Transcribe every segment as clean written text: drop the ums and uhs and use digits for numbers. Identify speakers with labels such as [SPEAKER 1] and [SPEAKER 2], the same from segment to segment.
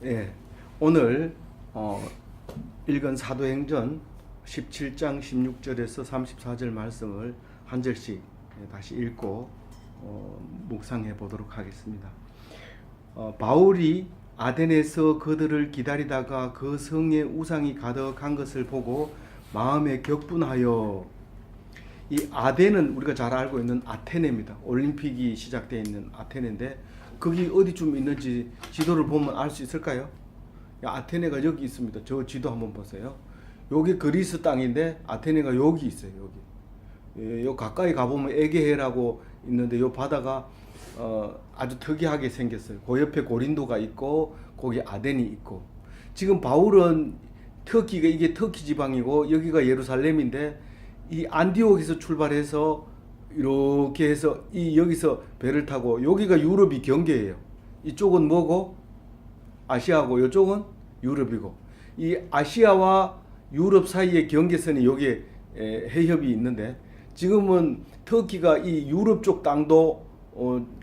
[SPEAKER 1] 예, 오늘 읽은 사도행전 17장 16절에서 34절 말씀을 한 절씩 다시 읽고 묵상해 보도록 하겠습니다. 바울이 아덴에서 그들을 기다리다가 그 성에 우상이 가득한 것을 보고 마음에 격분하여, 이 아덴은 우리가 잘 알고 있는 아테네입니다. 올림픽이 시작되어 있는 아테네인데 거기 어디쯤 있는지 지도를 보면 알 수 있을까요? 아테네가 여기 있습니다. 저 지도 한번 보세요. 여기 그리스 땅인데 아테네가 여기 있어요. 여기. 요 가까이 가보면 에게해라고 있는데 요 바다가 아주 특이하게 생겼어요. 그 옆에 고린도가 있고 거기 아덴이 있고, 지금 바울은 터키가, 이게 터키 지방이고 여기가 예루살렘인데 이 안디옥에서 출발해서 이렇게 해서 여기서 배를 타고, 여기가 유럽이 경계예요. 이쪽은 뭐고? 아시아고 이쪽은 유럽이고, 이 아시아와 유럽 사이의 경계선이 여기에 해협이 있는데, 지금은 터키가 이 유럽 쪽 땅도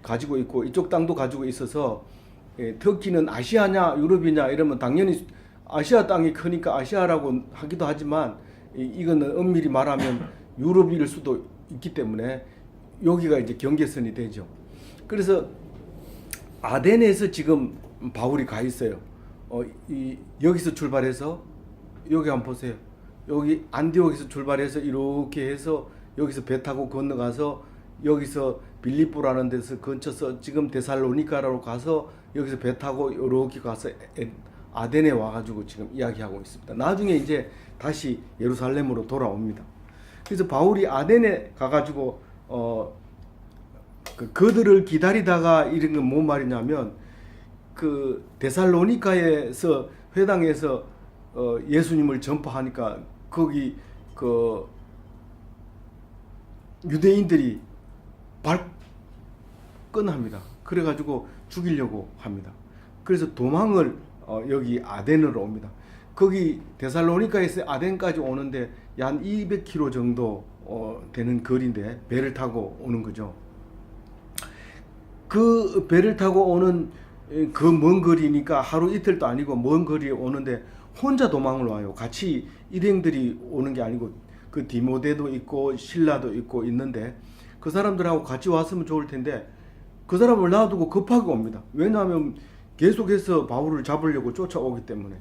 [SPEAKER 1] 가지고 있고 이쪽 땅도 가지고 있어서 터키는 아시아냐 유럽이냐 이러면 당연히 아시아 땅이 크니까 아시아라고 하기도 하지만, 이거는 엄밀히 말하면 유럽일 수도 있기 때문에 여기가 이제 경계선이 되죠. 그래서 아덴에서 지금 바울이 가 있어요. 여기서 출발해서 여기 한번 보세요. 여기 안디옥에서 출발해서 이렇게 해서 여기서 배 타고 건너가서 여기서 빌립보라는 데서 근처서 지금 데살로니가로 가서 여기서 배 타고 이렇게 가서 아덴에 와가지고 지금 이야기하고 있습니다. 나중에 이제 다시 예루살렘으로 돌아옵니다. 그래서 바울이 아덴에 가가지고 그들을 기다리다가 이런 건 뭔 말이냐면, 그 데살로니가에서 회당에서 예수님을 전파하니까 거기 그 유대인들이 발끈합니다. 그래가지고 죽이려고 합니다. 그래서 도망을 여기 아덴으로 옵니다. 거기 데살로니가에서 아덴까지 오는데 한 200km 정도 되는 거리인데 배를 타고 오는 거죠. 그 배를 타고 오는 그 먼 거리니까 하루 이틀도 아니고 먼 거리에 오는데 혼자 도망을 와요. 같이 일행들이 오는 게 아니고 그 디모데도 있고 실라도 있고 있는데 그 사람들하고 같이 왔으면 좋을 텐데 그 사람을 놔두고 급하게 옵니다. 왜냐하면 계속해서 바울을 잡으려고 쫓아오기 때문에.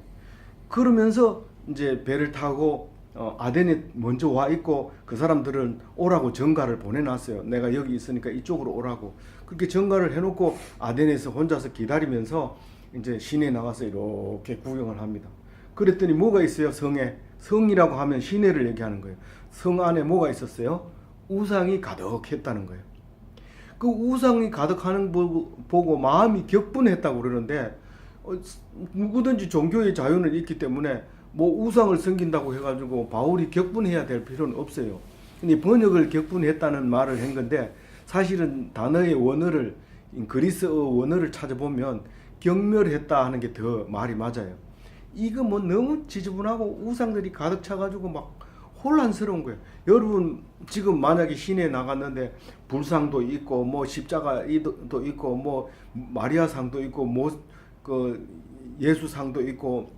[SPEAKER 1] 그러면서 이제 배를 타고 아덴에 먼저 와 있고, 그 사람들은 오라고 전가를 보내놨어요. 내가 여기 있으니까 이쪽으로 오라고. 그렇게 전가를 해놓고 아덴에서 혼자서 기다리면서 이제 시내에 나가서 이렇게 구경을 합니다. 그랬더니 뭐가 있어요? 성이라고 하면 시내를 얘기하는 거예요. 성 안에 뭐가 있었어요? 우상이 가득했다는 거예요. 그 우상이 가득하는 보고 마음이 격분했다고 그러는데, 누구든지 종교의 자유는 있기 때문에 뭐 우상을 섬긴다고 해가지고 바울이 격분해야 될 필요는 없어요. 근데 번역을 격분했다는 말을 한 건데, 사실은 단어의 원어를, 그리스어 원어를 찾아보면 경멸했다 하는 게 더 말이 맞아요. 이거 뭐 너무 지저분하고 우상들이 가득 차가지고 막 혼란스러운 거예요. 여러분 지금 만약에 시내에 나갔는데 불상도 있고 뭐 십자가도 있고 뭐 마리아상도 있고 뭐 그 예수상도 있고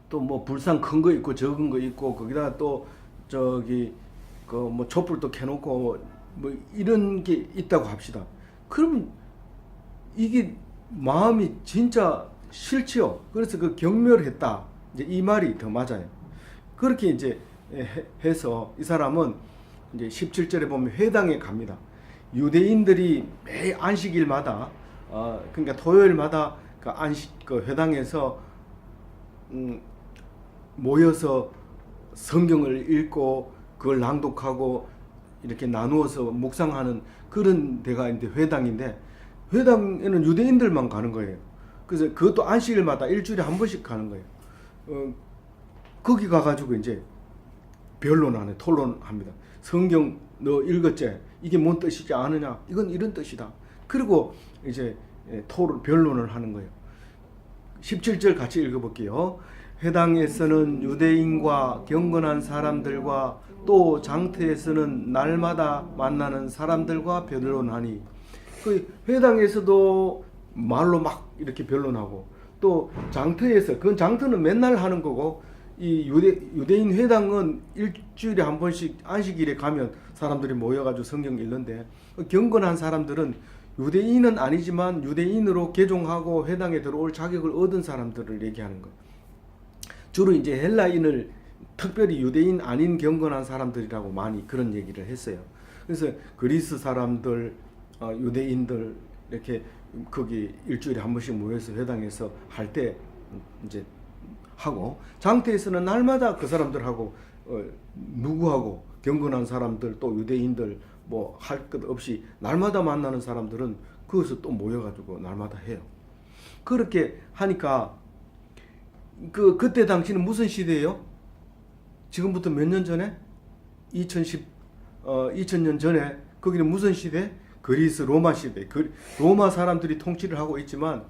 [SPEAKER 1] 또 뭐 불상 큰 거 있고 적은 거 있고, 거기다가 또 저기 그 뭐 촛불도 켜놓고 뭐 이런 게 있다고 합시다. 그러면 이게 마음이 진짜 싫지요. 그래서 그 경멸했다, 이제 이 말이 더 맞아요. 그렇게 이제 해서 이 사람은 이제 17절에 보면 회당에 갑니다. 유대인들이 매 안식일마다 그러니까 토요일마다 그 회당에서 모여서 성경을 읽고 그걸 낭독하고 이렇게 나누어서 묵상하는 그런 데가 이제 회당인데, 회당에는 유대인들만 가는 거예요. 그래서 그것도 안식일마다 일주일에 한 번씩 가는 거예요. 거기 가가지고 이제 변론하네, 토론합니다. 성경 너 읽었지? 이게 뭔 뜻이지 않느냐? 이건 이런 뜻이다. 그리고 이제 변론을 하는 거예요. 17절 같이 읽어볼게요. 회당에서는 유대인과 경건한 사람들과 또 장터에서는 날마다 만나는 사람들과 변론하니, 그 회당에서도 말로 막 이렇게 변론하고 또 장터에서, 그건 장터는 맨날 하는 거고, 이 유대인 회당은 일주일에 한 번씩 안식일에 가면 사람들이 모여가지고 성경 읽는데, 경건한 사람들은 유대인은 아니지만 유대인으로 개종하고 회당에 들어올 자격을 얻은 사람들을 얘기하는 거예요. 주로 이제 헬라인을 특별히 유대인 아닌 경건한 사람들이라고 많이 그런 얘기를 했어요. 그래서 그리스 사람들, 유대인들 이렇게 거기 일주일에 한 번씩 모여서 회당에서 할 때 이제 하고, 장터에서는 날마다 그 사람들하고 누구하고 경건한 사람들 또 유대인들 뭐 할 것 없이 날마다 만나는 사람들은 거기서 또 모여가지고 날마다 해요. 그렇게 하니까 그때 당시는 무슨 시대예요? 지금부터 몇 년 전에? 2000년 전에 거기는 무슨 시대? 그리스 로마 시대. 로마 사람들이 통치를 하고 있지만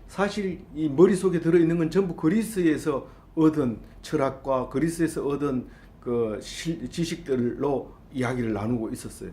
[SPEAKER 1] 사실 이 머릿속에 들어있는 건 전부 그리스에서 얻은 철학과 그리스에서 얻은 그 지식들로 이야기를 나누고 있었어요.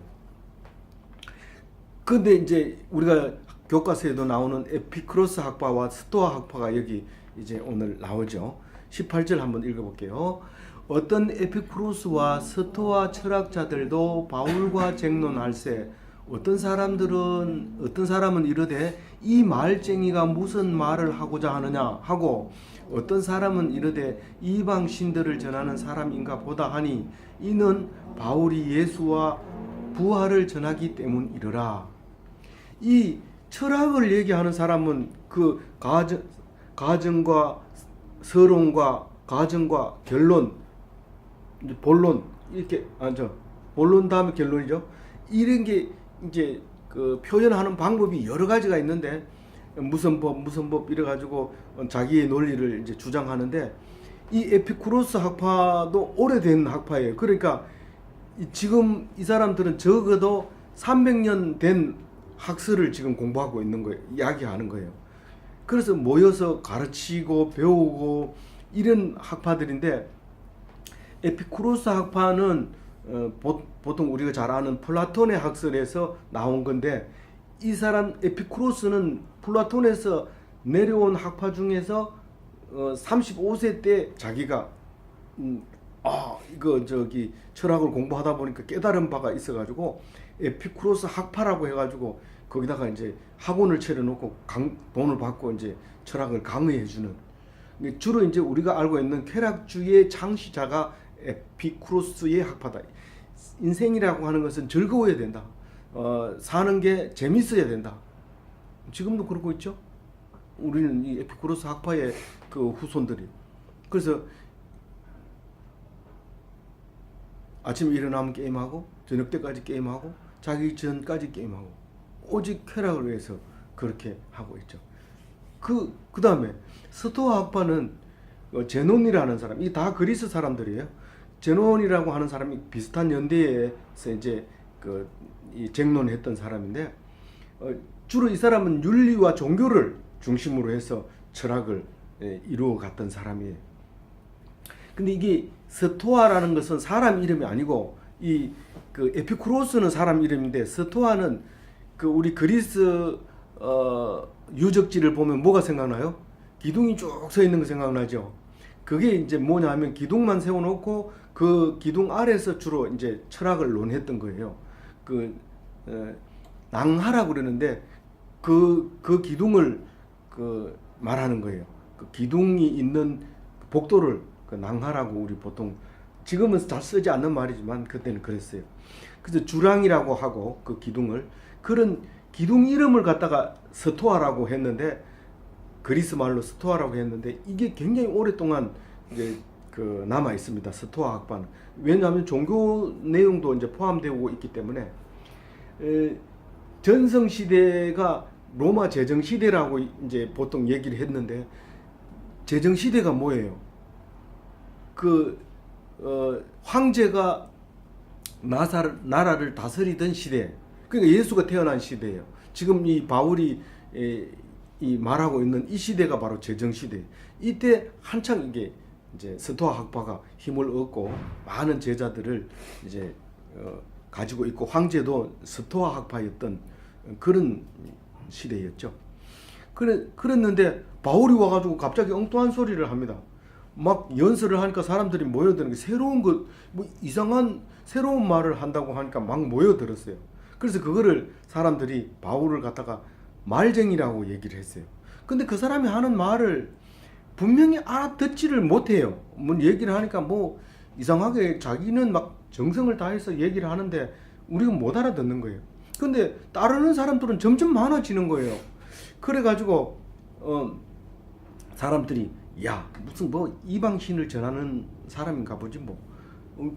[SPEAKER 1] 근데 이제 우리가 교과서에도 나오는 에피쿠로스 학파와 스토아 학파가 여기 이제 오늘 나오죠. 18절 한번 읽어볼게요. 어떤 에피쿠로스와 스토아 철학자들도 바울과 쟁론할세 어떤 사람은 이르되 이 말쟁이가 무슨 말을 하고자 하느냐 하고 어떤 사람은 이르되 이방 신들을 전하는 사람인가 보다 하니 이는 바울이 예수와 부활을 전하기 때문이르라. 이 철학을 얘기하는 사람은 그 가정과 서론과 가정과 결론, 본론 이렇게 본론 다음에 결론이죠. 이런 게 이제 그 표현하는 방법이 여러 가지가 있는데 무슨 법 이래 가지고 자기의 논리를 이제 주장하는데 이 에피쿠로스 학파도 오래된 학파예요. 그러니까 지금 이 사람들은 적어도 300년 된 학설을 지금 공부하고 있는 거예요. 이야기하는 거예요. 그래서 모여서 가르치고 배우고 이런 학파들인데 에피쿠로스 학파는 보통 우리가 잘 아는 플라톤의 학설에서 나온 건데 이 사람 에피쿠로스는 플라톤에서 내려온 학파 중에서 35세 때 자기가 이거 철학을 공부하다 보니까 깨달은 바가 있어가지고 에피쿠로스 학파라고 해가지고 거기다가 이제 학원을 차려놓고 돈을 받고 이제 철학을 강의해주는, 주로 이제 우리가 알고 있는 쾌락주의의 창시자가 에피쿠로스의 학파다. 인생이라고 하는 것은 즐거워야 된다. 사는 게 재밌어야 된다. 지금도 그러고 있죠. 우리는 이 에피쿠로스 학파의 그 후손들이. 그래서 아침에 일어나면 게임하고 저녁 때까지 게임하고 자기 전까지 게임하고 오직 쾌락을 위해서 그렇게 하고 있죠. 그 다음에 스토아 학파는 제논이라는 사람, 이 다 그리스 사람들이에요. 제논이라고 하는 사람이 비슷한 연대에서 이제 이 쟁론했던 사람인데 주로 이 사람은 윤리와 종교를 중심으로 해서 철학을 이루어 갔던 사람이에요. 근데 이게 스토아라는 것은 사람 이름이 아니고 그 에피쿠로스는 사람 이름인데 스토아는 그 우리 그리스 유적지를 보면 뭐가 생각나요? 기둥이 쭉 서 있는 거 생각나죠. 그게 이제 뭐냐 하면 기둥만 세워놓고 그 기둥 아래에서 주로 이제 철학을 논했던 거예요. 낭하라고 그러는데 그 기둥을 말하는 거예요. 그 기둥이 있는 복도를 낭하라고 우리 보통 지금은 잘 쓰지 않는 말이지만 그때는 그랬어요. 그래서 주랑이라고 하고 그 기둥을 그런 기둥 이름을 갖다가 스토아라고 했는데 그리스 말로 스토아라고 했는데 이게 굉장히 오랫동안 이제 남아 있습니다. 스토아 학파는. 왜냐하면 종교 내용도 이제 포함되고 있기 때문에 전성 시대가 로마 제정 시대라고 이제 보통 얘기를 했는데 제정 시대가 뭐예요? 황제가 나라를 다스리던 시대. 그러니까 예수가 태어난 시대예요. 지금 이 바울이 이 말하고 있는 이 시대가 바로 제정 시대. 이때 한창 이게 이제 스토아 학파가 힘을 얻고 많은 제자들을 이제 가지고 있고 황제도 스토아 학파였던 그런 시대였죠. 그랬는데 바울이 와가지고 갑자기 엉뚱한 소리를 합니다. 막 연설을 하니까 사람들이 모여드는 게 새로운 것, 뭐 이상한 새로운 말을 한다고 하니까 막 모여들었어요. 그래서 그거를 사람들이 바울을 갖다가 말쟁이라고 얘기를 했어요. 근데 그 사람이 하는 말을 분명히 알아듣지를 못해요. 뭐 얘기를 하니까 뭐 이상하게 자기는 막 정성을 다해서 얘기를 하는데 우리가 못 알아듣는 거예요. 근데 따르는 사람들은 점점 많아지는 거예요. 그래가지고 사람들이 야 무슨 뭐 이방신을 전하는 사람인가 보지 뭐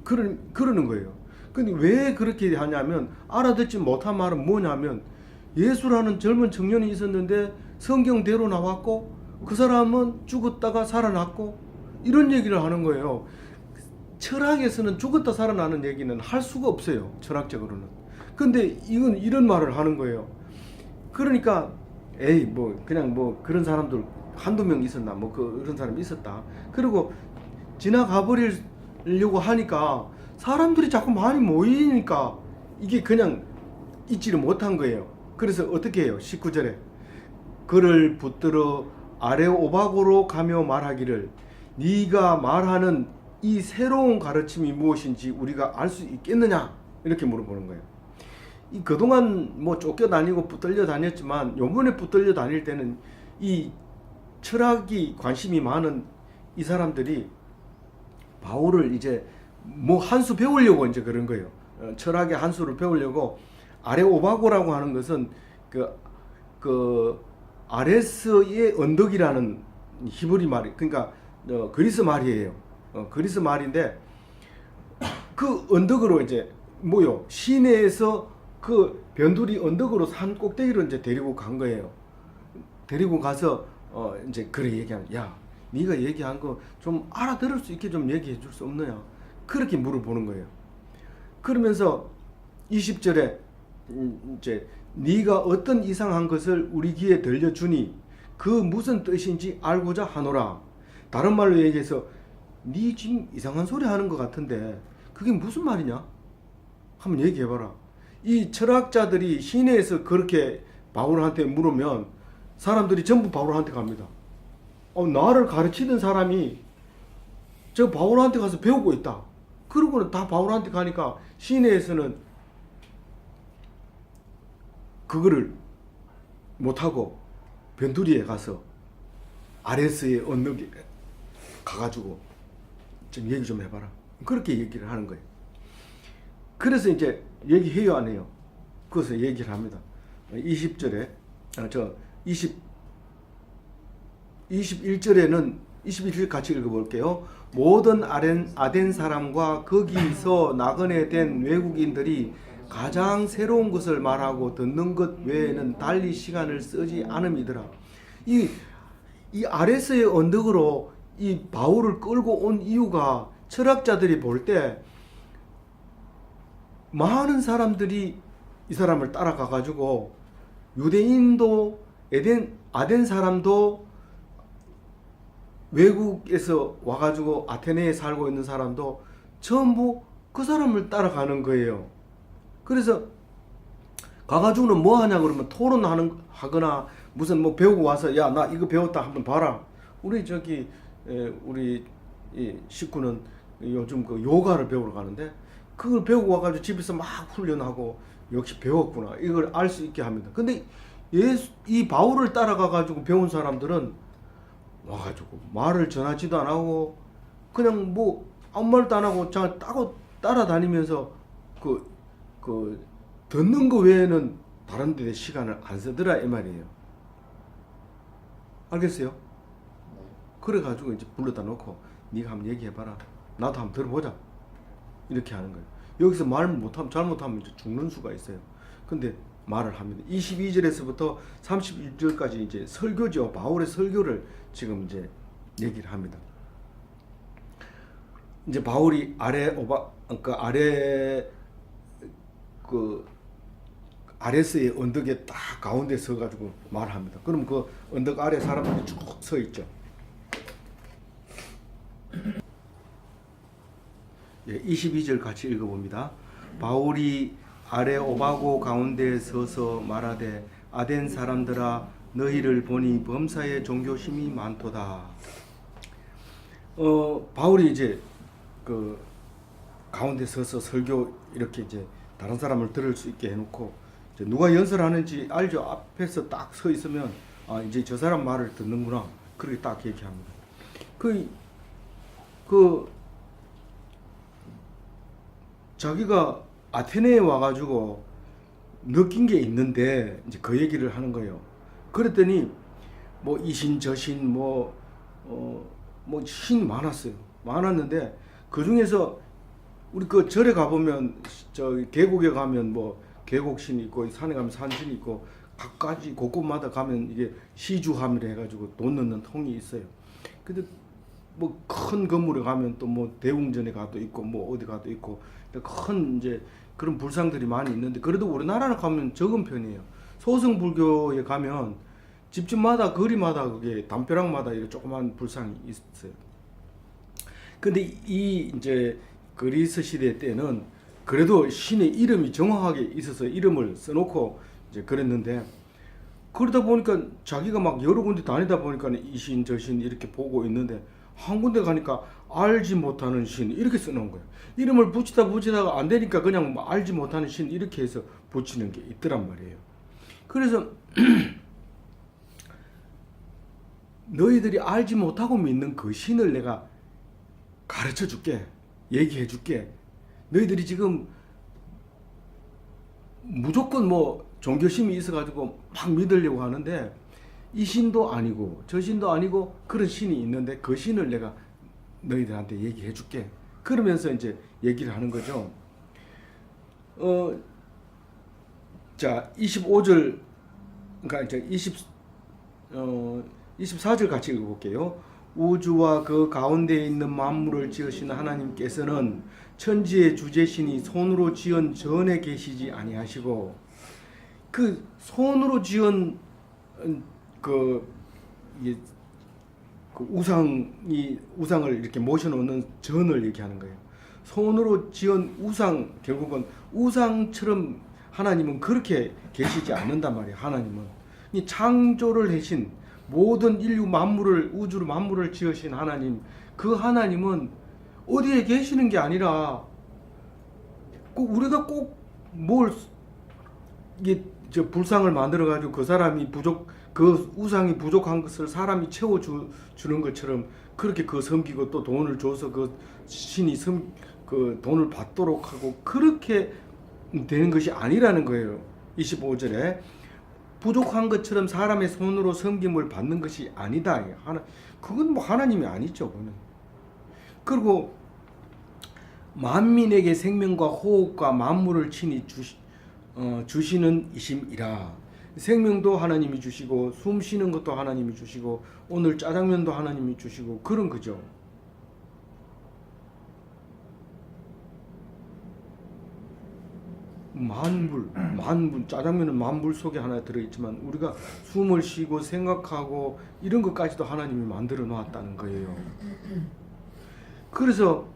[SPEAKER 1] 그러는 거예요. 근데 왜 그렇게 하냐면 알아듣지 못한 말은 뭐냐면 예수라는 젊은 청년이 있었는데 성경대로 나왔고 그 사람은 죽었다가 살아났고 이런 얘기를 하는 거예요. 철학에서는 죽었다 살아나는 얘기는 할 수가 없어요. 철학적으로는. 근데 이건 이런 말을 하는 거예요. 그러니까 에이 뭐 그냥 뭐 그런 사람들 한두 명 있었나 뭐 그런 사람이 있었다. 그리고 지나가 버리려고 하니까 사람들이 자꾸 많이 모이니까 이게 그냥 잊지를 못한 거예요. 그래서 어떻게 해요? 19절에 그를 붙들어 아레오바고로 가며 말하기를 네가 말하는 이 새로운 가르침이 무엇인지 우리가 알 수 있겠느냐 이렇게 물어보는 거예요. 이 그동안 뭐 쫓겨 다니고 붙들려 다녔지만 요번에 붙들려 다닐 때는 이 철학이 관심이 많은 이 사람들이 바울을 이제 뭐 한 수 배우려고 이제 그런 거예요. 철학의 한 수를 배우려고 아레오바고라고 하는 것은 그 아레스의 언덕이라는 히브리 말이 그러니까 그리스 말이에요. 그리스 말인데 그 언덕으로 이제 뭐요 시내에서 그 변두리 언덕으로 산 꼭대기로 이제 데리고 간 거예요. 데리고 가서 이제 그래 얘기하는 야 네가 얘기한 거 좀 알아들을 수 있게 좀 얘기해 줄 수 없느냐 그렇게 물어보는 거예요. 그러면서 20절에 이제 네가 어떤 이상한 것을 우리 귀에 들려주니 그 무슨 뜻인지 알고자 하노라. 다른 말로 얘기해서 네 지금 이상한 소리 하는 것 같은데 그게 무슨 말이냐 한번 얘기해봐라. 이 철학자들이 시내에서 그렇게 바울한테 물으면 사람들이 전부 바울한테 갑니다. 나를 가르치던 사람이 저 바울한테 가서 배우고 있다. 그러고는 다 바울한테 가니까 시내에서는 그거를 못하고 변두리에 가서 아레스의 언덕에 가가지고 좀 얘기 좀 해봐라. 그렇게 얘기를 하는 거예요. 그래서 이제 얘기해요 안 해요? 그래서 얘기를 합니다. 20절에 21절에는 21절 같이 읽어볼게요. 모든 아덴 사람과 거기서 나그네 된 외국인들이 가장 새로운 것을 말하고 듣는 것 외에는 달리 시간을 쓰지 않음이더라. 이 아레스의 언덕으로 이 바울을 끌고 온 이유가 철학자들이 볼 때 많은 사람들이 이 사람을 따라가 가지고 유대인도 아덴 사람도 외국에서 와가지고 아테네에 살고 있는 사람도 전부 그 사람을 따라가는 거예요. 그래서 가가지고는 뭐 하냐 그러면 토론하거나 무슨 뭐 배우고 와서 야 나 이거 배웠다 한번 봐라. 우리 우리 식구는 요즘 그 요가를 배우러 가는데 그걸 배우고 와가지고 집에서 막 훈련하고 역시 배웠구나 이걸 알 수 있게 합니다. 근데 이 바울을 따라가가지고 배운 사람들은 와가지고 말을 전하지도 안 하고 그냥 뭐 아무 말도 안 하고 그냥 따라다니면서 그 듣는 거 외에는 다른 데 시간을 안 쓰더라 이 말이에요. 알겠어요? 그래가지고 이제 불러다 놓고 네가 한번 얘기해봐라. 나도 한번 들어보자. 이렇게 하는 거예요. 여기서 말 못하면 잘못하면 이제 죽는 수가 있어요. 근데 말을 합니다. 22절에서부터 31절까지 이제 설교죠. 바울의 설교를 지금 이제 얘기를 합니다. 이제 바울이 아레스의 언덕에 딱 가운데 서가지고 말합니다. 그럼 그 언덕 아래 사람들이 쭉 서 있죠. 예, 22절 같이 읽어봅니다. 바울이 아레오바고 가운데에 서서 말하되 아덴 사람들아 너희를 보니 범사에 종교심이 많도다. 바울이 이제 그 가운데 서서 설교 이렇게 이제 다른 사람을 들을 수 있게 해놓고 이제 누가 연설하는지 알죠. 앞에서 딱 서 있으면 아 이제 저 사람 말을 듣는구나 그렇게 딱 얘기합니다. 그 자기가 아테네에 와가지고 느낀 게 있는데 이제 그 얘기를 하는 거예요. 그랬더니 뭐 이신 저신 뭐 신 많았어요. 많았는데 그 중에서 우리 그 절에 가보면 저 계곡에 가면 뭐 계곡신이 있고 산에 가면 산신이 있고 각가지 곳곳마다 가면 이게 시주함이라 해가지고 돈 넣는 통이 있어요. 근데 뭐 큰 건물에 가면 또 뭐 대웅전에 가도 있고 뭐 어디 가도 있고 큰 이제 그런 불상들이 많이 있는데 그래도 우리나라는 가면 적은 편이에요. 소승 불교에 가면 집집마다 거리마다 그게 담벼락마다 이렇게 조그만 불상이 있어요. 근데 이 이제 그리스 시대 때는 그래도 신의 이름이 정확하게 있어서 이름을 써놓고 이제 그랬는데 그러다 보니까 자기가 막 여러 군데 다니다 보니까 이 신 저 신 이렇게 보고 있는데 한 군데 가니까 알지 못하는 신 이렇게 써놓은 거예요. 이름을 붙이다가 안 되니까 그냥 알지 못하는 신 이렇게 해서 붙이는 게 있더란 말이에요. 그래서 너희들이 알지 못하고 믿는 그 신을 내가 가르쳐 줄게. 얘기해 줄게. 너희들이 지금 무조건 뭐 종교심이 있어가지고 막 믿으려고 하는데 이 신도 아니고 저 신도 아니고 그런 신이 있는데 그 신을 내가 너희들한테 얘기해 줄게. 그러면서 이제 얘기를 하는 거죠. 자 25절 그러니까 이제 24절 같이 읽어볼게요. 우주와 그 가운데에 있는 만물을 지으신 하나님께서는 천지의 주제신이 손으로 지은 전에 계시지 아니하시고 그 손으로 지은 그 우상을 이렇게 모셔놓는 전을 얘기하는 거예요. 손으로 지은 우상 결국은 우상처럼 하나님은 그렇게 계시지 않는단 말이에요. 하나님은 이 창조를 하신 모든 인류 만물을 우주를 만물을 지으신 하나님 그 하나님은 어디에 계시는 게 아니라 꼭 우리가 꼭 뭘 이게 저 불상을 만들어 가지고 그 사람이 그 우상이 부족한 것을 사람이 채워 주는 것처럼 그렇게 그 섬기고 또 돈을 줘서 그 신이 그 돈을 받도록 하고 그렇게 되는 것이 아니라는 거예요. 25절에 부족한 것처럼 사람의 손으로 섬김을 받는 것이 아니다. 그건 뭐 하나님이 아니죠. 그는. 그리고 만민에게 생명과 호흡과 만물을 친히 주시는 이심이라. 생명도 하나님이 주시고 숨 쉬는 것도 하나님이 주시고 오늘 짜장면도 하나님이 주시고 그런 거죠. 만불 짜장면은 만불 속에 하나 들어있지만 우리가 숨을 쉬고 생각하고 이런 것까지도 하나님이 만들어 놓았다는 거예요. 그래서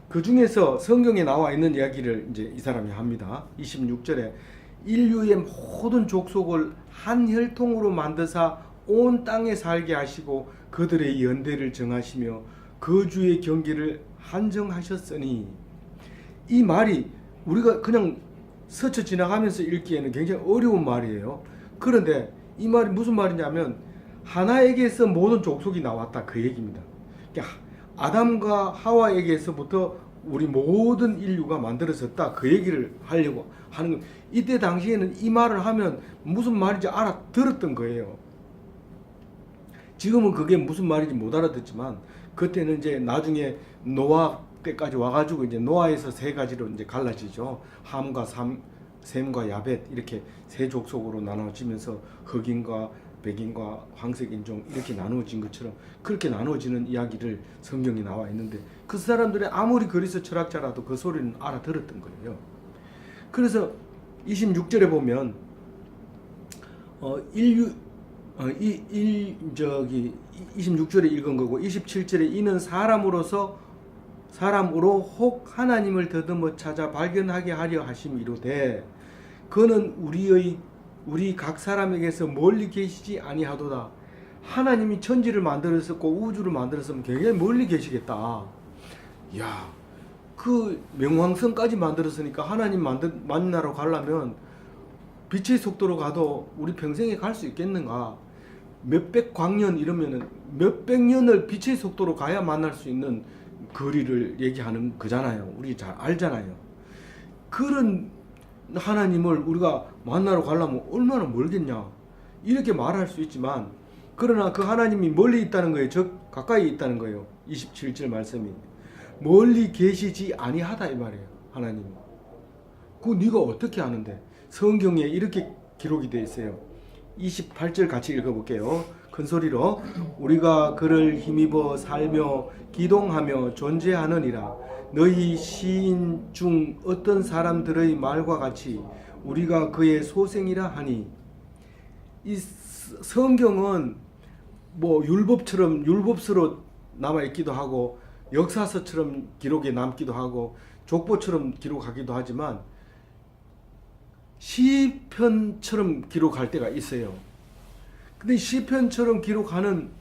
[SPEAKER 1] 그 중에서 성경에 나와 있는 이야기를 이제 이 사람이 합니다. 26절에 인류의 모든 족속을 한 혈통으로 만드사 온 땅에 살게 하시고 그들의 연대를 정하시며 거주의 경계를 한정하셨으니 이 말이 우리가 그냥 스쳐 지나가면서 읽기에는 굉장히 어려운 말이에요. 그런데 이 말이 무슨 말이냐면 하나에게서 모든 족속이 나왔다 그 얘기입니다. 그러니까 아담과 하와에게서부터 우리 모든 인류가 만들어졌다 그 얘기를 하려고 하는 거. 이때 당시에는 이 말을 하면 무슨 말인지 알아들었던 거예요. 지금은 그게 무슨 말인지 못 알아듣지만 그때는 이제 나중에 노아 때까지 와가지고 이제 노아에서 세 가지로 이제 갈라지죠. 함과 셈과 야벳 이렇게 세 족속으로 나눠지면서 흑인과 백인과 황색 인종 이렇게 나누어진 것처럼 그렇게 나누어지는 이야기를 성경에 나와 있는데 그 사람들이 아무리 그리스 철학자라도 그 소리는 알아들었던 거예요. 그래서 26절에 보면 26절에 읽은 거고 27절에 이는 사람으로 혹 하나님을 더듬어 찾아 발견하게 하려 하심이로되 그는 우리의 우리 각 사람에게서 멀리 계시지 아니하도다. 하나님이 천지를 만들었었고 우주를 만들었으면 굉장히 멀리 계시겠다. 야, 그 명왕성까지 만들었으니까 하나님 만나러 가려면 빛의 속도로 가도 우리 평생에 갈 수 있겠는가? 몇백 광년 이러면은 몇백 년을 빛의 속도로 가야 만날 수 있는 거리를 얘기하는 거잖아요. 우리 잘 알잖아요. 그런 하나님을 우리가 만나러 가려면 얼마나 멀겠냐? 이렇게 말할 수 있지만, 그러나 그 하나님이 멀리 있다는 거예요. 즉 가까이 있다는 거예요. 27절 말씀이 멀리 계시지 아니하다 이 말이에요. 하나님. 그거 네가 어떻게 아는데? 성경에 이렇게 기록이 되어 있어요. 28절 같이 읽어볼게요. 큰 소리로. 우리가 그를 힘입어 살며 기동하며 존재하느니라. 너희 시인 중 어떤 사람들의 말과 같이 우리가 그의 소생이라 하니. 이 성경은 뭐 율법처럼 율법서로 남아있기도 하고 역사서처럼 기록에 남기도 하고 족보처럼 기록하기도 하지만 시편처럼 기록할 때가 있어요. 근데 시편처럼 기록하는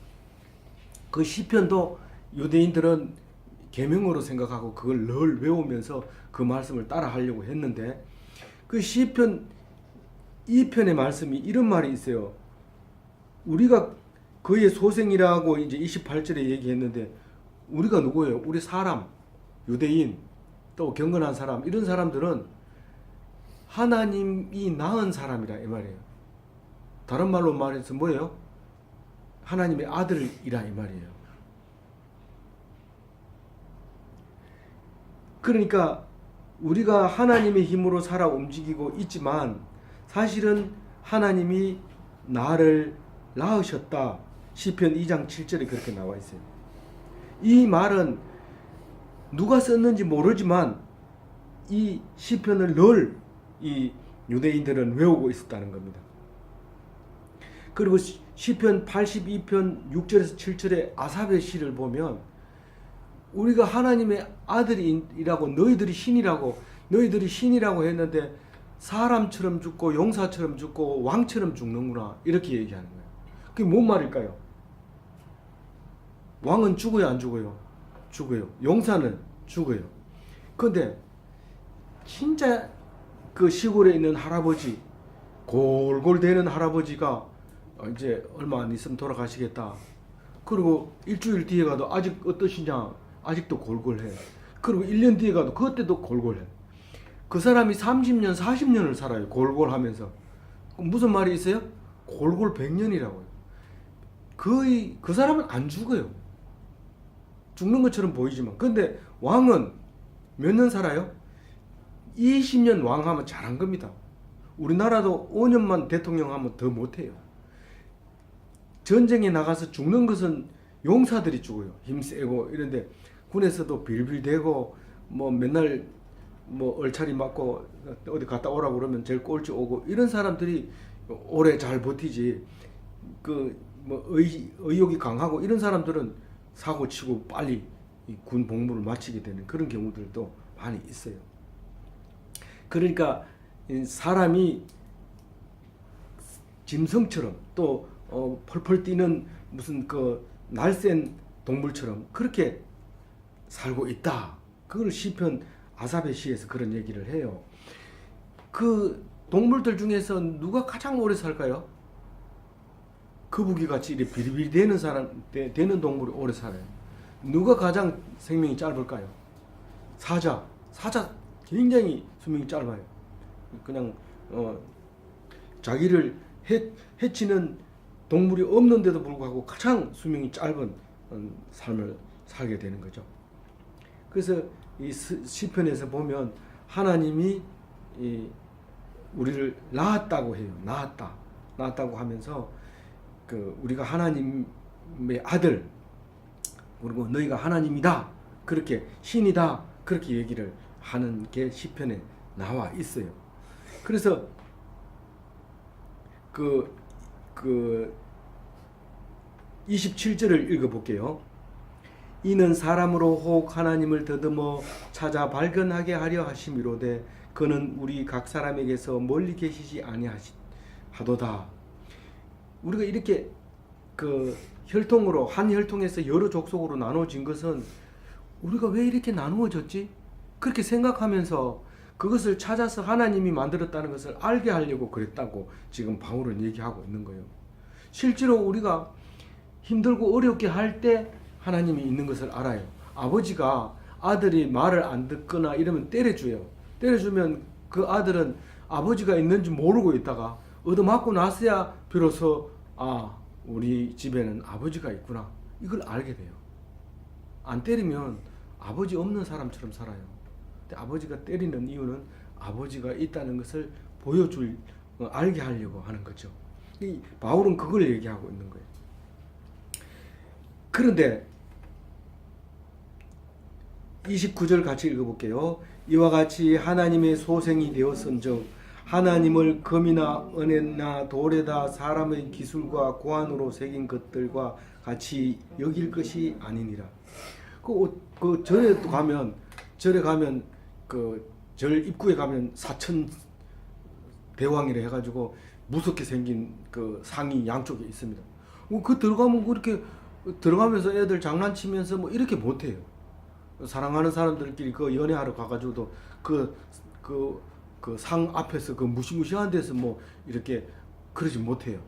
[SPEAKER 1] 그 시편도 유대인들은 계명으로 생각하고 그걸 늘 외우면서 그 말씀을 따라 하려고 했는데, 그 시편 2편의 말씀이 이런 말이 있어요. 우리가 그의 소생이라고 이제 28절에 얘기했는데, 우리가 누구예요? 우리 사람, 유대인, 또 경건한 사람, 이런 사람들은 하나님이 낳은 사람이라 이 말이에요. 다른 말로 말해서 뭐예요? 하나님의 아들이라 이 말이에요. 그러니까 우리가 하나님의 힘으로 살아 움직이고 있지만 사실은 하나님이 나를 낳으셨다. 시편 2장 7절에 그렇게 나와 있어요. 이 말은 누가 썼는지 모르지만 이 시편을 늘 이 유대인들은 외우고 있었다는 겁니다. 그리고 시편 82편 6절에서 7절의 아삽의 시를 보면 우리가 하나님의 아들이라고, 너희들이 신이라고 했는데 사람처럼 죽고 용사처럼 죽고 왕처럼 죽는구나, 이렇게 얘기하는 거예요. 그게 뭔 말일까요? 왕은 죽어요, 안 죽어요? 죽어요. 용사는 죽어요. 근데 진짜 그 시골에 있는 할아버지, 골골대는 할아버지가 이제 얼마 안 있으면 돌아가시겠다. 그리고 일주일 뒤에 가도 아직 어떠시냐? 아직도 골골해. 그리고 1년 뒤에 가도 그때도 골골해. 그 사람이 30년, 40년을 살아요. 골골하면서. 무슨 말이 있어요? 골골 100년이라고요. 거의 그 사람은 안 죽어요. 죽는 것처럼 보이지만. 근데 왕은 몇 년 살아요? 20년 왕하면 잘한 겁니다. 우리나라도 5년만 대통령 하면 더 못해요. 전쟁에 나가서 죽는 것은 용사들이 죽어요. 힘세고 이런데 군에서도 빌빌대고 뭐 맨날 뭐 얼차리 맞고 어디 갔다 오라고 그러면 제일 꼴찌 오고 이런 사람들이 오래 잘 버티지. 그 뭐 의욕이 강하고 이런 사람들은 사고 치고 빨리 군 복무를 마치게 되는 그런 경우들도 많이 있어요. 그러니까 사람이 짐승처럼 또 펄펄 뛰는 무슨 그 날쌘 동물처럼 그렇게 살고 있다. 그걸 시편 아삽의 시에서 그런 얘기를 해요. 그 동물들 중에서 누가 가장 오래 살까요? 거북이같이 이렇게 비리비리 되는 동물이 오래 살아요. 누가 가장 생명이 짧을까요? 사자 굉장히 수명이 짧아요. 그냥 자기를 해치는 동물이 없는데도 불구하고 가장 수명이 짧은 삶을 살게 되는 거죠. 그래서 이 시편에서 보면 하나님이 우리를 낳았다고 해요. 낳았다고 하면서 그 우리가 하나님의 아들, 그리고 너희가 하나님이다, 그렇게 신이다, 그렇게 얘기를 하는 게 시편에 나와 있어요. 그래서 그 27절을 읽어볼게요. 이는 사람으로 혹 하나님을 더듬어 찾아 발견하게 하려 하심이로되 그는 우리 각 사람에게서 멀리 계시지 하도다. 우리가 이렇게 그 혈통으로 한 혈통에서 여러 족속으로 나눠진 것은 우리가 왜 이렇게 나누어졌지? 그렇게 생각하면서 그것을 찾아서 하나님이 만들었다는 것을 알게 하려고 그랬다고 지금 바울은 얘기하고 있는 거예요. 실제로 우리가 힘들고 어렵게 할 때 하나님이 있는 것을 알아요. 아버지가 아들이 말을 안 듣거나 이러면 때려줘요. 때려주면 그 아들은 아버지가 있는지 모르고 있다가 얻어맞고 나서야 비로소 우리 집에는 아버지가 있구나 이걸 알게 돼요. 안 때리면 아버지 없는 사람처럼 살아요. 근데 아버지가 때리는 이유는 아버지가 있다는 것을 알게 하려고 하는 거죠. 바울은 그걸 얘기하고 있는 거예요. 그런데 29절 같이 읽어볼게요. 이와 같이 하나님의 소생이 되었은즉 하나님을 금이나 은이나 돌에다 사람의 기술과 고안으로 새긴 것들과 같이 여길 것이 아니니라. 그 절에 가면 그 절 입구에 가면 사천 대왕이라 해가지고 무섭게 생긴 그 상이 양쪽에 있습니다. 그 들어가면 그렇게 들어가면서 애들 장난치면서 뭐 이렇게 못해요. 사랑하는 사람들끼리 그 연애하러 가가지고도 그 상 앞에서 그 무시무시한 데서 뭐 이렇게 그러지 못해요.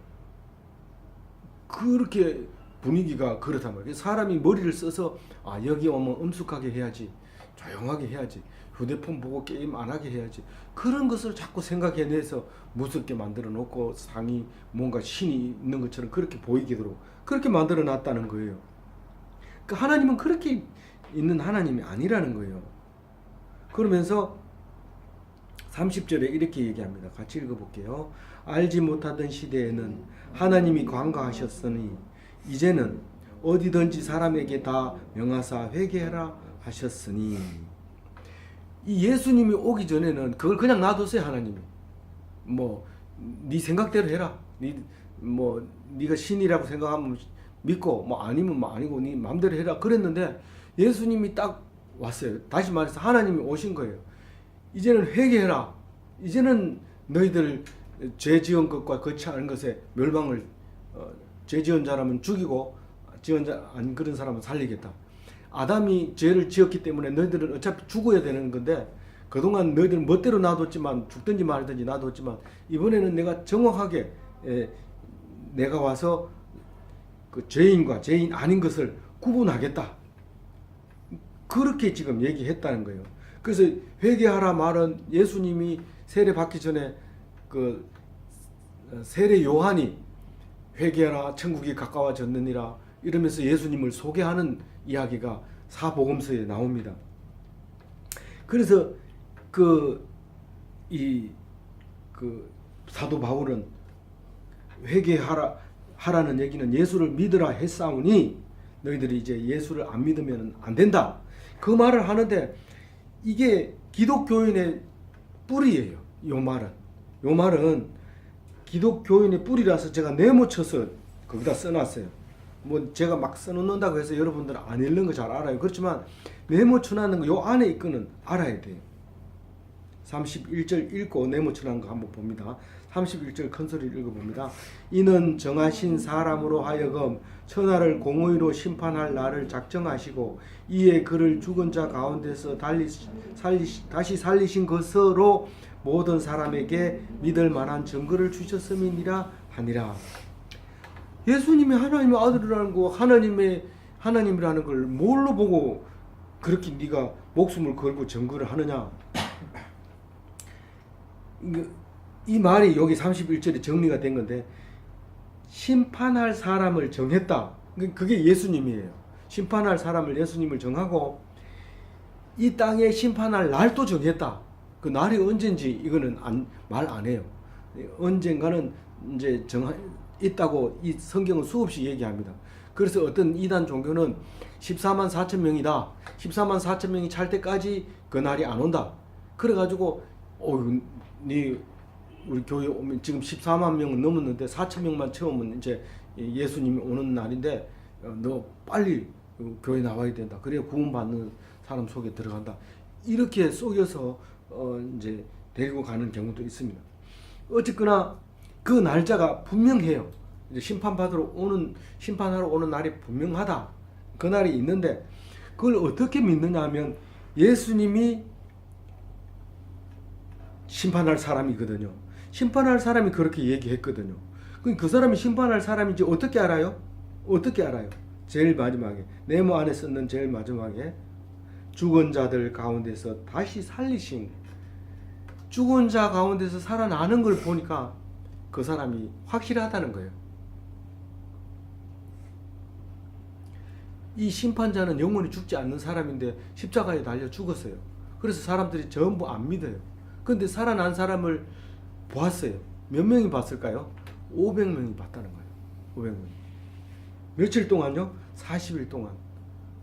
[SPEAKER 1] 그렇게 분위기가 그렇단 말이에요. 사람이 머리를 써서 여기 오면 엄숙하게 해야지, 조용하게 해야지, 휴대폰 보고 게임 안 하게 해야지, 그런 것을 자꾸 생각해내서 무섭게 만들어 놓고 상이 뭔가 신이 있는 것처럼 그렇게 보이도록 그렇게 만들어 놨다는 거예요. 그러니까 하나님은 그렇게 있는 하나님이 아니라는 거예요. 그러면서 30절에 이렇게 얘기합니다. 같이 읽어볼게요. 알지 못하던 시대에는 하나님이 관가하셨으니 이제는 어디든지 사람에게 다 명하사 회개하라 하셨으니, 이 예수님이 오기 전에는 그걸 그냥 놔뒀어요. 하나님이 뭐 네 생각대로 해라, 네가 신이라고 생각하면 믿고 뭐 아니면 뭐 아니고 네 마음대로 해라 그랬는데, 예수님이 딱 왔어요. 다시 말해서 하나님이 오신 거예요. 이제는 회개해라. 이제는 너희들 죄 지은 것과 그렇지 않은 것에 멸망을, 죄 지은 사람은 죽이고 지은 자 안 그런 사람은 살리겠다. 아담이 죄를 지었기 때문에 너희들은 어차피 죽어야 되는 건데, 그동안 너희들은 멋대로 놔뒀지만, 죽든지 말든지 놔뒀지만, 이번에는 내가 정확하게 내가 와서 그 죄인과 죄인 아닌 것을 구분하겠다. 그렇게 지금 얘기했다는 거예요. 그래서 회개하라 말은 예수님이 세례 받기 전에 그 세례 요한이 회개하라 천국이 가까워졌느니라 이러면서 예수님을 소개하는 이야기가 사복음서에 나옵니다. 그래서 사도 바울은 하라는 얘기는 예수를 믿으라 했사오니 너희들이 이제 예수를 안 믿으면 안 된다. 그 말을 하는데 이게 기독교인의 뿌리예요. 요 말은 기독교인의 뿌리라서 제가 네모쳐서 거기다 써놨어요. 뭐 제가 막 써놓는다고 해서 여러분들은 안 읽는 거 잘 알아요. 그렇지만 네모쳐놨는 거 요 안에 있거는 알아야 돼요. 31절 읽고 네모쳐놓은 거 한번 봅니다. 31절 큰소리를 읽어봅니다. 이는 정하신 사람으로 하여금 천하를 공의로 심판할 날을 작정하시고 이에 그를 죽은 자 가운데서 다시 살리신 것으로 모든 사람에게 믿을 만한 증거를 주셨음이니라 하니라. 예수님이 하나님의 아들이라는 거, 하나님이라는 걸 뭘로 보고 그렇게 네가 목숨을 걸고 증거를 하느냐. 이 말이 여기 31절에 정리가 된 건데, 심판할 사람을 정했다. 그게 예수님이에요. 심판할 사람을 예수님을 정하고 이 땅에 심판할 날도 정했다. 그 날이 언젠지 이거는 말 안 해요. 언젠가는 이제 있다고 이 성경은 수없이 얘기합니다. 그래서 어떤 이단 종교는 14만 4천 명이다. 14만 4천 명이 찰 때까지 그 날이 안 온다. 그래가지고 우리 교회 오면 지금 14만 명은 넘었는데 4천 명만 채우면 이제 예수님이 오는 날인데 너 빨리 교회 나와야 된다. 그래야 구원받는 사람 속에 들어간다. 이렇게 속여서 이제 데리고 가는 경우도 있습니다. 어쨌거나 그 날짜가 분명해요. 이제 심판하러 오는 날이 분명하다. 그 날이 있는데 그걸 어떻게 믿느냐 하면 예수님이 심판할 사람이거든요. 심판할 사람이 그렇게 얘기했거든요. 그 사람이 심판할 사람인지 어떻게 알아요? 어떻게 알아요? 제일 마지막에 네모 안에 썼는 제일 마지막에 죽은 자들 가운데서 다시 살리신, 죽은 자 가운데서 살아나는 걸 보니까 그 사람이 확실하다는 거예요. 이 심판자는 영원히 죽지 않는 사람인데 십자가에 달려 죽었어요. 그래서 사람들이 전부 안 믿어요. 그런데 살아난 사람을 보았어요. 몇 명이 봤을까요? 500명이 봤다는 거예요. 500명. 며칠 동안요? 40일 동안.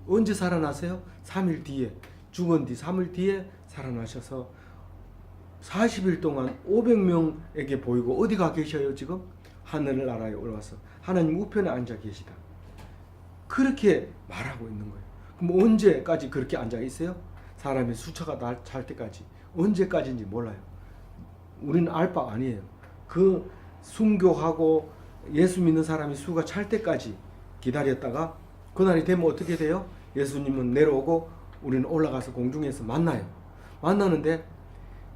[SPEAKER 1] 언제 살아나세요? 3일 뒤에. 죽은 뒤 3일 뒤에 살아나셔서 40일 동안 500명에게 보이고 어디 가 계셔요 지금? 하늘나라에 올라와서 하나님 우편에 앉아 계시다. 그렇게 말하고 있는 거예요. 그럼 언제까지 그렇게 앉아 있어요? 사람의 수처가 찰 때까지. 언제까지인지 몰라요. 우리는 알 바 아니에요. 그 순교하고 예수 믿는 사람이 수가 찰 때까지 기다렸다가 그날이 되면 어떻게 돼요? 예수님은 내려오고 우리는 올라가서 공중에서 만나요. 만나는데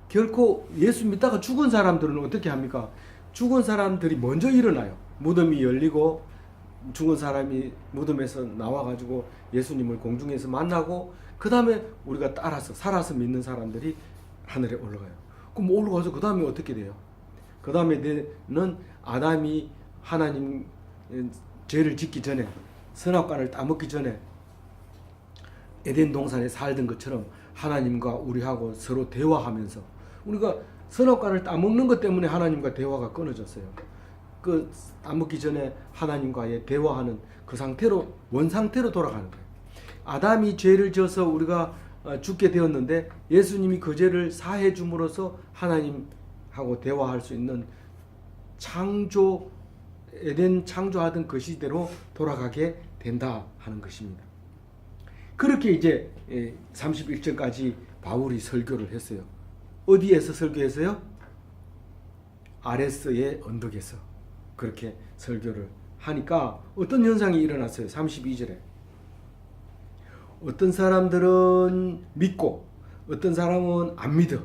[SPEAKER 1] 결코 예수 믿다가 죽은 사람들은 어떻게 합니까? 죽은 사람들이 먼저 일어나요. 무덤이 열리고 죽은 사람이 무덤에서 나와가지고 예수님을 공중에서 만나고 그 다음에 우리가 따라서 살아서 믿는 사람들이 하늘에 올라가요. 그럼 올라가서 그 다음에 어떻게 돼요? 그 다음에는 아담이 하나님 죄를 짓기 전에 선악과를 따먹기 전에 에덴 동산에 살던 것처럼 하나님과 우리하고 서로 대화하면서, 우리가 선악과를 따먹는 것 때문에 하나님과 대화가 끊어졌어요. 그 따먹기 전에 하나님과의 대화하는 그 상태로, 원상태로 돌아가는 거예요. 아담이 죄를 져서 우리가 죽게 되었는데 예수님이 그 죄를 사해 줌으로써 하나님하고 대화할 수 있는 창조, 에덴 창조하던 그 시대로 돌아가게 된다 하는 것입니다. 그렇게 이제 31절까지 바울이 설교를 했어요. 어디에서 설교했어요? 아레스의 언덕에서 그렇게 설교를 하니까 어떤 현상이 일어났어요. 32절에 어떤 사람들은 믿고 어떤 사람은 안 믿어.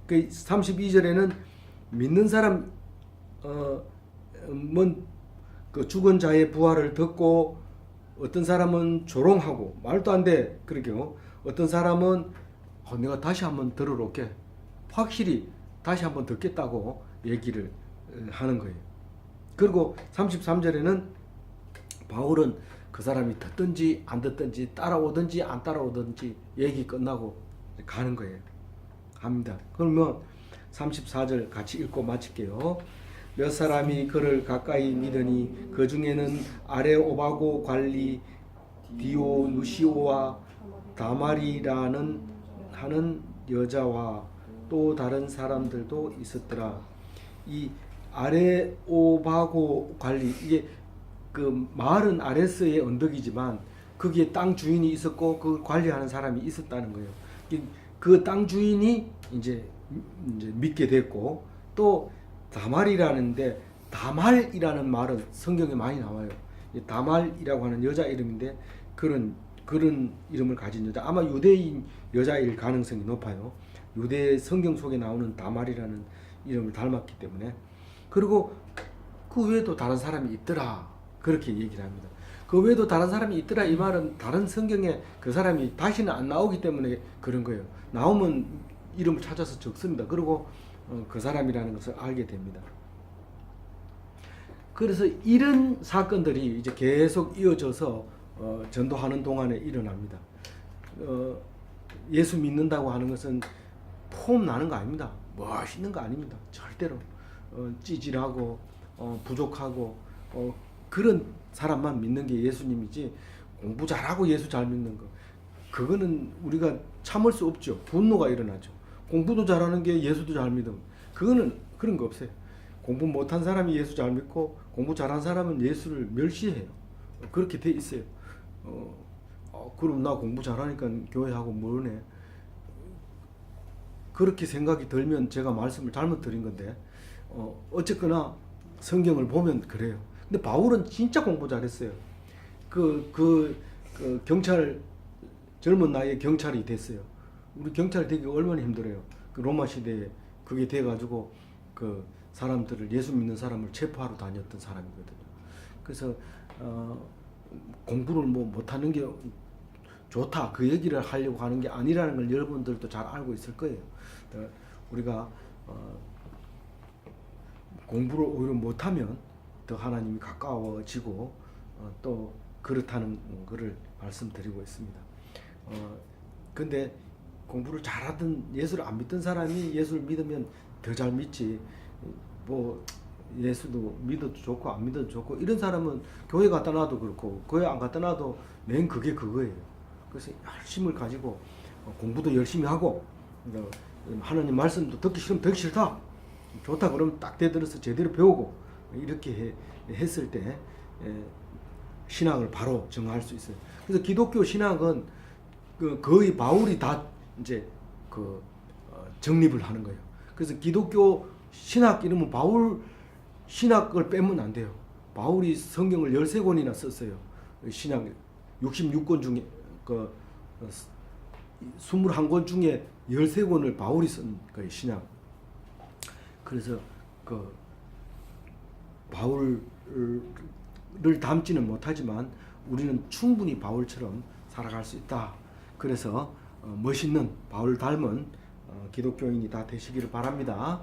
[SPEAKER 1] 그 32절에는 믿는 사람 그 죽은 자의 부활을 듣고 어떤 사람은 조롱하고 말도 안 돼. 그러게요. 어떤 사람은 내가 다시 한번 들으러 올게. 확실히 다시 한번 듣겠다고 얘기를 하는 거예요. 그리고 33절에는 바울은 그 사람이 듣든지 안 듣든지 따라오든지 안 따라오든지 얘기 끝나고 가는 거예요. 합니다. 그러면 34절 같이 읽고 마칠게요. 몇 사람이 그를 가까이 믿으니 그 중에는 아레오바고 관리 디오누시오와 다마리라는 하는 여자와 또 다른 사람들도 있었더라. 이 아레오바고 관리, 이게 그 마을은 아레스의 언덕이지만 거기에 땅 주인이 있었고 그 관리하는 사람이 있었다는 거예요. 그 땅 주인이 이제 믿게 됐고, 또 다말이라는데, 다말이라는 말은 성경에 많이 나와요. 다말이라고 하는 여자 이름인데 그런 이름을 가진 여자, 아마 유대인 여자일 가능성이 높아요. 유대 성경 속에 나오는 다말이라는 이름을 닮았기 때문에. 그리고 그 외에도 다른 사람이 있더라, 그렇게 얘기를 합니다. 그 외에도 다른 사람이 있더라, 이 말은 다른 성경에 그 사람이 다시는 안 나오기 때문에 그런 거예요. 나오면 이름을 찾아서 적습니다. 그리고 그 사람이라는 것을 알게 됩니다. 그래서 이런 사건들이 이제 계속 이어져서 전도하는 동안에 일어납니다. 예수 믿는다고 하는 것은 폼 나는 거 아닙니다. 멋있는 거 아닙니다. 절대로 찌질하고 부족하고 그런 사람만 믿는 게 예수님이지, 공부 잘하고 예수 잘 믿는 거, 그거는 우리가 참을 수 없죠. 분노가 일어나죠. 공부도 잘하는 게 예수도 잘 믿음, 그거는 그런 거 없어요. 공부 못한 사람이 예수 잘 믿고 공부 잘한 사람은 예수를 멸시해요. 그렇게 돼 있어요. 그럼 나 공부 잘하니까 교회하고 뭐네, 그렇게 생각이 들면 제가 말씀을 잘못 드린 건데, 어쨌거나 성경을 보면 그래요. 근데 바울은 진짜 공부 잘했어요. 그 경찰 젊은 나이에 경찰이 됐어요. 우리 경찰 되기 얼마나 힘들어요. 그 로마 시대에 그게 돼가지고 그 사람들을 예수 믿는 사람을 체포하러 다녔던 사람이거든요. 그래서 공부를 뭐 못하는 게 좋다 그 얘기를 하려고 하는 게 아니라는 걸 여러분들도 잘 알고 있을 거예요. 우리가 공부를 오히려 못하면 더 하나님이 가까워지고 또 그렇다는 것을 말씀드리고 있습니다. 근데 공부를 잘하던 예수를 안 믿던 사람이 예수를 믿으면 더 잘 믿지. 뭐 예수도 믿어도 좋고 안 믿어도 좋고 이런 사람은 교회 갖다 놔도 그렇고 교회 안 갖다 놔도 맨 그게 그거예요. 그래서 열심을 가지고 공부도 열심히 하고 하나님 말씀도 듣기 싫으면 듣기 싫다. 좋다 그러면 딱 대들어서 제대로 배우고 이렇게 했을 때 신앙을 바로 정할 수 있어요. 그래서 기독교 신학은 거의 바울이 다 이제 정립을 하는 거예요. 그래서 기독교 신학 이러면 바울 신학을 빼면 안 돼요. 바울이 성경을 13권이나 썼어요. 신학 66권 중에 21권 중에 13권을 바울이 쓴 거예요, 신학. 그래서 바울을 닮지는 못하지만 우리는 충분히 바울처럼 살아갈 수 있다. 그래서 멋있는 바울 닮은 기독교인이 다 되시기를 바랍니다.